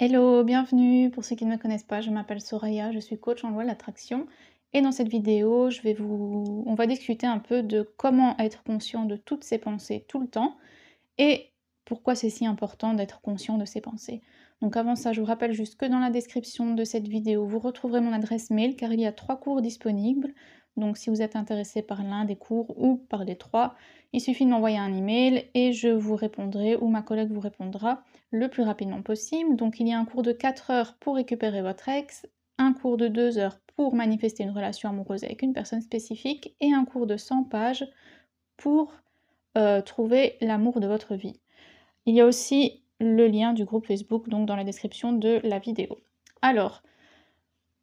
Hello, bienvenue. Pour ceux qui ne me connaissent pas, je m'appelle Soraya, je suis coach en loi de l'attraction. Et dans cette vidéo, on va discuter un peu de comment être conscient de toutes ces pensées tout le temps et pourquoi c'est si important d'être conscient de ces pensées. Donc avant ça, je vous rappelle juste que dans la description de cette vidéo, vous retrouverez mon adresse mail car il y a 3 cours disponibles. Donc si vous êtes intéressé par l'un des cours ou par les 3, il suffit de m'envoyer un email et je vous répondrai ou ma collègue vous répondra le plus rapidement possible. Donc il y a un cours de 4 heures pour récupérer votre ex, un cours de 2 heures pour manifester une relation amoureuse avec une personne spécifique et un cours de 100 pages pour trouver l'amour de votre vie. Il y a aussi le lien du groupe Facebook donc dans la description de la vidéo. Alors,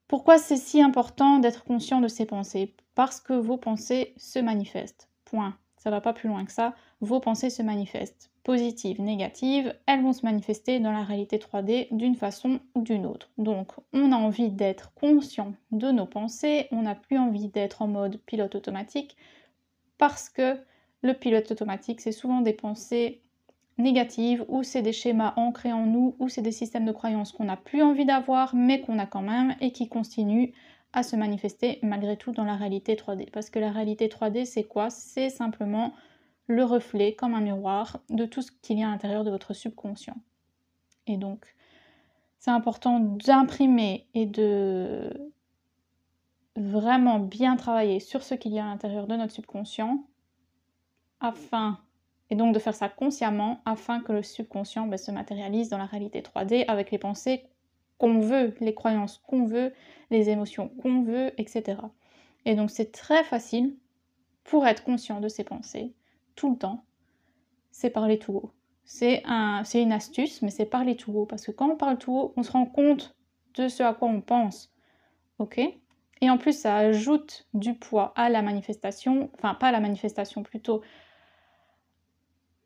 pourquoi c'est si important d'être conscient de ses pensées? Parce que vos pensées se manifestent. Point. Ça va pas plus loin que ça. Vos pensées se manifestent. Positives, négatives, elles vont se manifester dans la réalité 3D d'une façon ou d'une autre. Donc, on a envie d'être conscient de nos pensées, on n'a plus envie d'être en mode pilote automatique, parce que le pilote automatique, c'est souvent des pensées négatives, ou c'est des schémas ancrés en nous, ou c'est des systèmes de croyances qu'on n'a plus envie d'avoir, mais qu'on a quand même, et qui continuent à se manifester malgré tout dans la réalité 3D. Parce que la réalité 3D, c'est quoi? C'est simplement le reflet, comme un miroir, de tout ce qu'il y a à l'intérieur de votre subconscient. Et donc, c'est important d'imprimer et de vraiment bien travailler sur ce qu'il y a à l'intérieur de notre subconscient, et donc de faire ça consciemment, afin que le subconscient se matérialise dans la réalité 3D avec les pensées qu'on veut, les croyances qu'on veut, les émotions qu'on veut, etc. Et donc c'est très facile, pour être conscient de ses pensées, tout le temps, c'est parler tout haut. C'est une astuce, mais c'est parler tout haut, parce que quand on parle tout haut, on se rend compte de ce à quoi on pense, ok? Et en plus, ça ajoute du poids à la manifestation, enfin pas à la manifestation, plutôt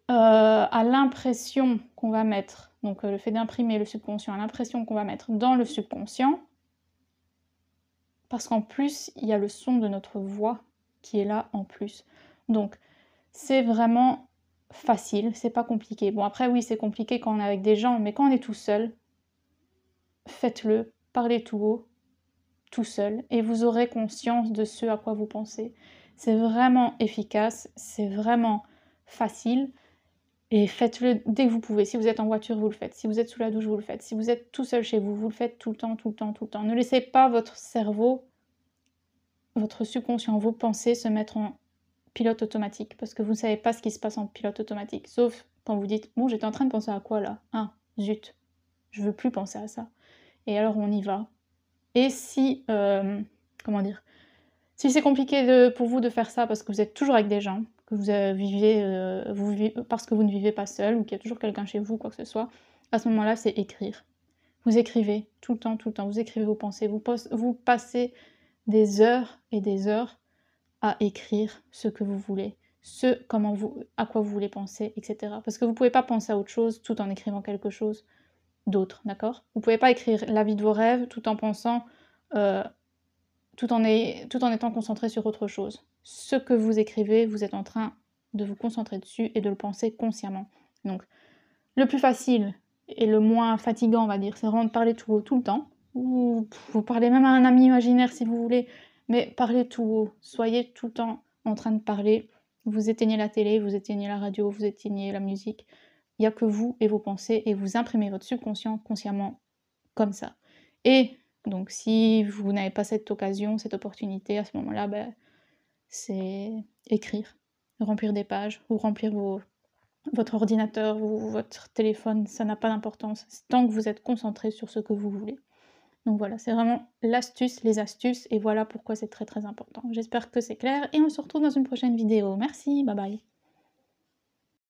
à l'impression qu'on va mettre, donc le fait d'imprimer le subconscient, à l'impression qu'on va mettre dans le subconscient, parce qu'en plus, il y a le son de notre voix qui est là en plus. Donc, c'est vraiment facile, c'est pas compliqué. Bon, après, oui, c'est compliqué quand on est avec des gens, mais quand on est tout seul, faites-le, parlez tout haut, tout seul, et vous aurez conscience de ce à quoi vous pensez. C'est vraiment efficace, c'est vraiment facile. Et faites-le dès que vous pouvez. Si vous êtes en voiture, vous le faites. Si vous êtes sous la douche, vous le faites. Si vous êtes tout seul chez vous, vous le faites tout le temps, tout le temps, tout le temps. Ne laissez pas votre cerveau, votre subconscient, vos pensées se mettre en pilote automatique, parce que vous ne savez pas ce qui se passe en pilote automatique. Sauf quand vous dites, bon, j'étais en train de penser à quoi là? Ah, zut, je veux plus penser à ça. Et alors on y va. Et si, comment dire, si c'est compliqué pour vous de faire ça parce que vous êtes toujours avec des gens, que vous vivez parce que vous ne vivez pas seul ou qu'il y a toujours quelqu'un chez vous, quoi que ce soit, à ce moment-là, c'est écrire. Vous écrivez tout le temps, vous écrivez vos pensées, vous passez des heures et des heures à écrire ce que vous voulez, à quoi vous voulez penser, etc. Parce que vous ne pouvez pas penser à autre chose tout en écrivant quelque chose d'autre, d'accord? Vous ne pouvez pas écrire la vie de vos rêves tout en pensant tout en étant concentré sur autre chose. Ce que vous écrivez, vous êtes en train de vous concentrer dessus et de le penser consciemment. Donc, le plus facile et le moins fatigant, on va dire, c'est vraiment de parler tout haut tout le temps. Ou vous parlez même à un ami imaginaire si vous voulez, mais parlez tout haut. Soyez tout le temps en train de parler. Vous éteignez la télé, vous éteignez la radio, vous éteignez la musique. Il n'y a que vous et vos pensées, et vous imprimez votre subconscient consciemment comme ça. Et donc si vous n'avez pas cette occasion, cette opportunité, à ce moment-là, c'est écrire, remplir des pages, ou remplir votre ordinateur ou votre téléphone, ça n'a pas d'importance, tant que vous êtes concentré sur ce que vous voulez. Donc voilà, c'est vraiment l'astuce, les astuces, et voilà pourquoi c'est très très important. J'espère que c'est clair, et on se retrouve dans une prochaine vidéo. Merci, bye bye.